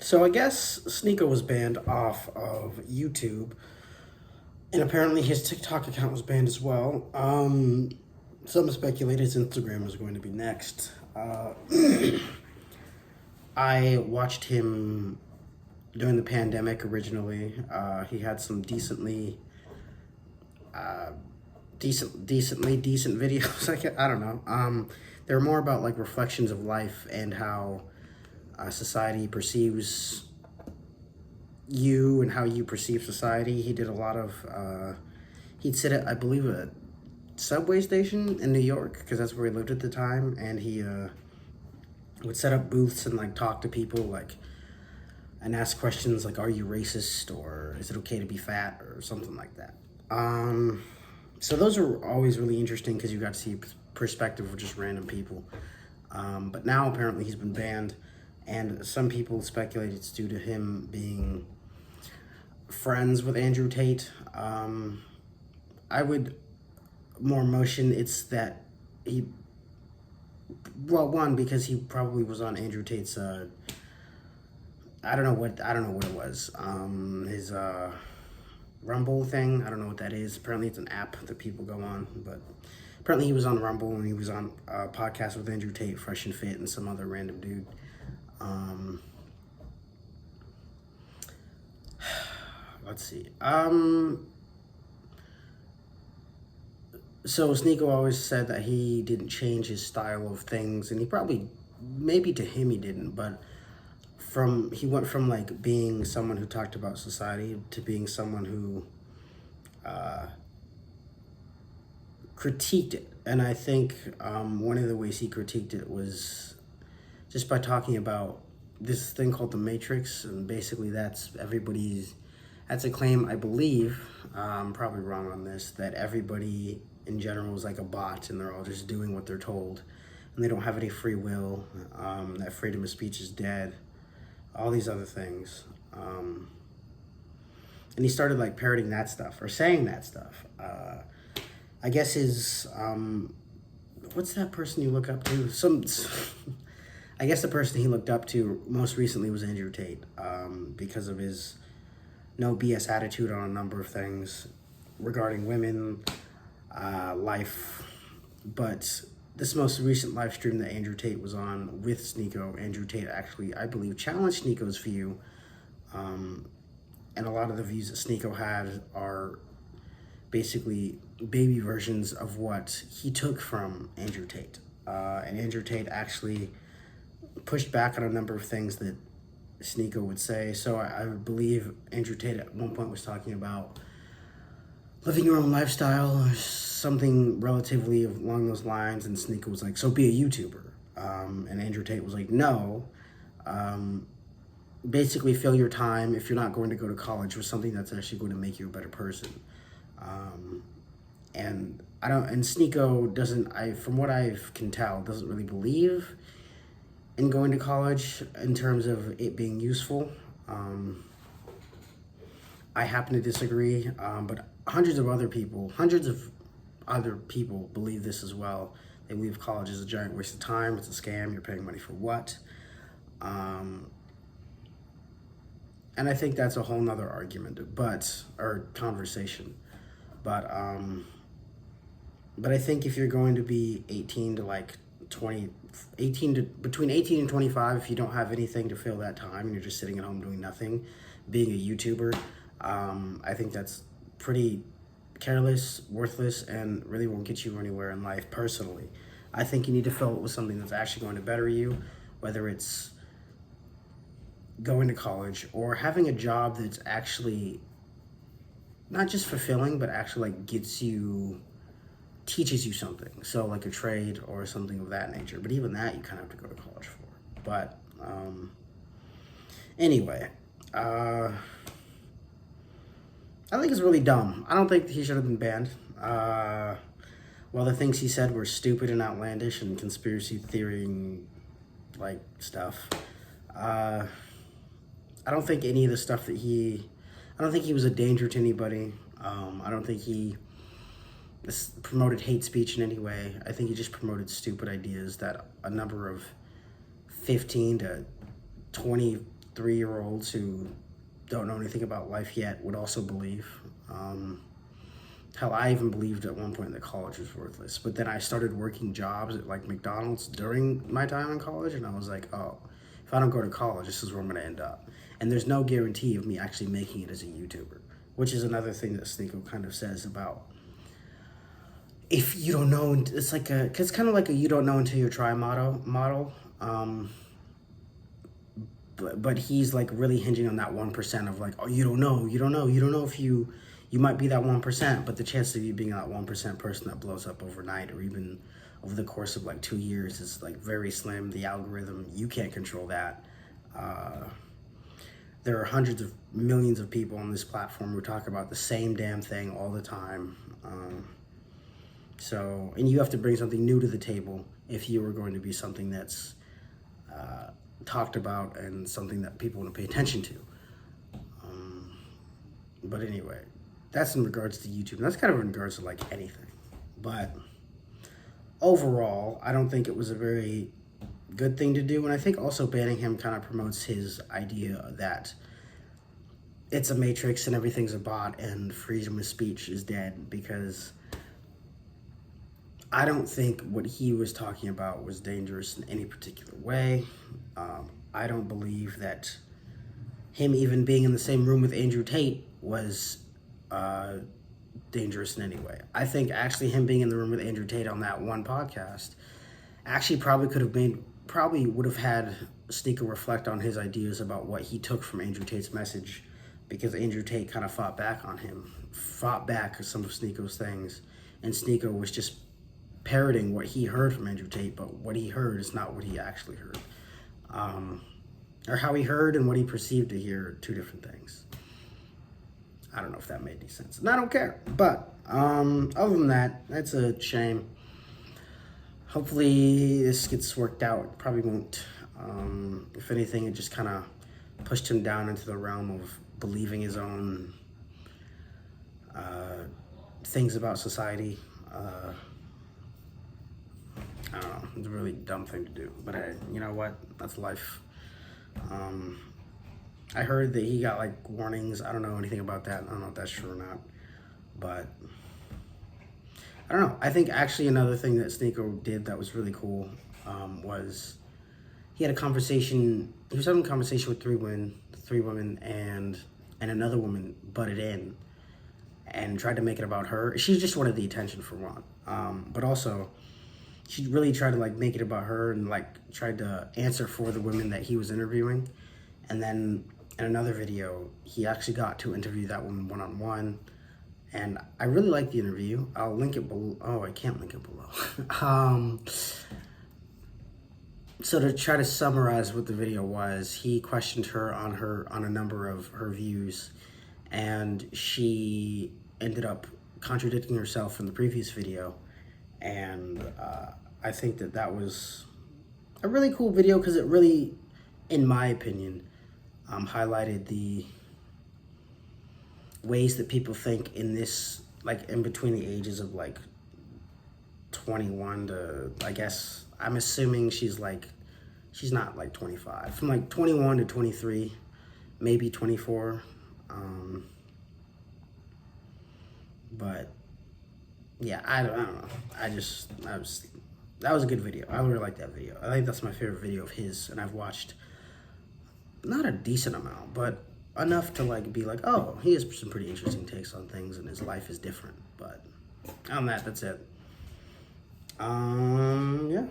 So I guess SHNEKO was banned off of YouTube, and apparently his TikTok account was banned as well. Some speculated his Instagram was going to be next. I watched him during the pandemic originally. He had some decent videos. I don't know. They were more about like reflections of life and how society perceives you and how you perceive society. He did a lot of, he'd sit at, I believe, a subway station in New York, because that's where he lived at the time, and he would set up booths and like talk to people and ask questions like, are you racist, or is it okay to be fat, or something like that. So those are always really interesting because you got to see perspective of just random people. But now apparently he's been banned, and some people speculate it's due to him being friends with Andrew Tate. I would more motion it's that one, because he probably was on Andrew Tate's I don't know what it was. His Rumble thing. I don't know what that is. Apparently it's an app that people go on, but apparently he was on Rumble, and he was on a podcast with Andrew Tate, Fresh and Fit, and some other random dude. Let's see. So SHNEKO always said that he didn't change his style of things, and he probably, maybe to him he didn't, but he went from like being someone who talked about society to being someone who critiqued it. And I think one of the ways he critiqued it was just by talking about this thing called the Matrix, and basically that's a claim, I believe, I'm probably wrong on this, that everybody in general is like a bot, and they're all just doing what they're told, and they don't have any free will, that freedom of speech is dead, all these other things. And he started like parroting that stuff, or saying that stuff. I guess his, what's that person you look up to? I guess the person he looked up to most recently was Andrew Tate, because of his no BS attitude on a number of things regarding women, life. But this most recent live stream that Andrew Tate was on with SHNEKO, Andrew Tate actually, I believe, challenged SHNEKO's view. And a lot of the views that SHNEKO had are basically baby versions of what he took from Andrew Tate. And Andrew Tate actually pushed back on a number of things that SHNEKO would say. So I believe Andrew Tate at one point was talking about living your own lifestyle, or something relatively along those lines, and SHNEKO was like, so be a YouTuber. And Andrew Tate was like, no, basically fill your time, if you're not going to go to college, with something that's actually going to make you a better person. And SHNEKO doesn't, from what I can tell, doesn't really believe in going to college in terms of it being useful. I happen to disagree, but hundreds of other people believe this as well. They believe college is a giant waste of time, it's a scam, you're paying money for what? And I think that's a whole nother argument, or conversation. But I think if you're going to be 18 to like 20, between 18 and 25, if you don't have anything to fill that time and you're just sitting at home doing nothing, being a YouTuber, I think that's pretty careless, worthless, and really won't get you anywhere in life personally. I think you need to fill it with something that's actually going to better you, whether it's going to college or having a job that's actually not just fulfilling, but actually like teaches you something. So like a trade or something of that nature. But even that you kind of have to go to college for. But anyway, I think it's really dumb. I don't think he should have been banned. Well, the things he said were stupid and outlandish and conspiracy theory like stuff. I don't think any of the stuff that I don't think he was a danger to anybody. I don't think he promoted hate speech in any way. I think he just promoted stupid ideas that a number of 15 to 20, 3-year-olds who don't know anything about life yet would also believe. Hell, I even believed at one point that college was worthless. But then I started working jobs at like McDonald's during my time in college, and I was like, oh, if I don't go to college, this is where I'm going to end up. And there's no guarantee of me actually making it as a YouTuber, which is another thing that SHNEKO kind of says about, if you don't know, it's like a, cause it's kind of like a you don't know until you try model. But he's like really hinging on that 1% of like, oh, you don't know if you might be that 1%, but the chance of you being that 1% person that blows up overnight or even over the course of like 2 years is like very slim. The algorithm, you can't control that. There are hundreds of millions of people on this platform who talk about the same damn thing all the time. And you have to bring something new to the table if you were going to be something that's talked about and something that people want to pay attention to. But anyway, that's in regards to YouTube. That's kind of in regards to like anything. But overall, I don't think it was a very good thing to do. And I think also banning him kind of promotes his idea that it's a matrix and everything's a bot and freedom of speech is dead, because I don't think what he was talking about was dangerous in any particular way. I don't believe that him even being in the same room with Andrew Tate was dangerous in any way. I think actually him being in the room with Andrew Tate on that one podcast actually probably would have had SHNEKO reflect on his ideas about what he took from Andrew Tate's message, because Andrew Tate kind of fought back on him, fought back some of SHNEKO's things, and SHNEKO was just parroting what he heard from Andrew Tate, but what he heard is not what he actually heard. Or how he heard and what he perceived to hear are two different things. I don't know if that made any sense. And I don't care. But other than that, that's a shame. Hopefully this gets worked out. It probably won't. If anything, it just kind of pushed him down into the realm of believing his own things about society. I don't know. It's a really dumb thing to do. But you know what? That's life. I heard that he got like warnings. I don't know anything about that. I don't know if that's true or not. But I don't know. I think actually another thing that SHNEKO did that was really cool was he had a conversation. He was having a conversation with three women, and another woman butted in and tried to make it about her. She just wanted the attention for one, but also she really tried to like make it about her and like tried to answer for the women that he was interviewing. And then in another video, he actually got to interview that woman one-on-one. And I really liked the interview. I'll link it below. Oh, I can't link it below. So to try to summarize what the video was, he questioned her on a number of her views, and she ended up contradicting herself in the previous video. And I think that was a really cool video because it really, in my opinion, highlighted the ways that people think in this, like in between the ages of like 21 to, I guess, I'm assuming she's not like 25, from like 21 to 23, maybe 24. But yeah, I don't know. That was a good video. I really like that video. I think that's my favorite video of his, and I've watched not a decent amount, but enough to like be like, oh, he has some pretty interesting takes on things and his life is different. But on that, that's it. Yeah.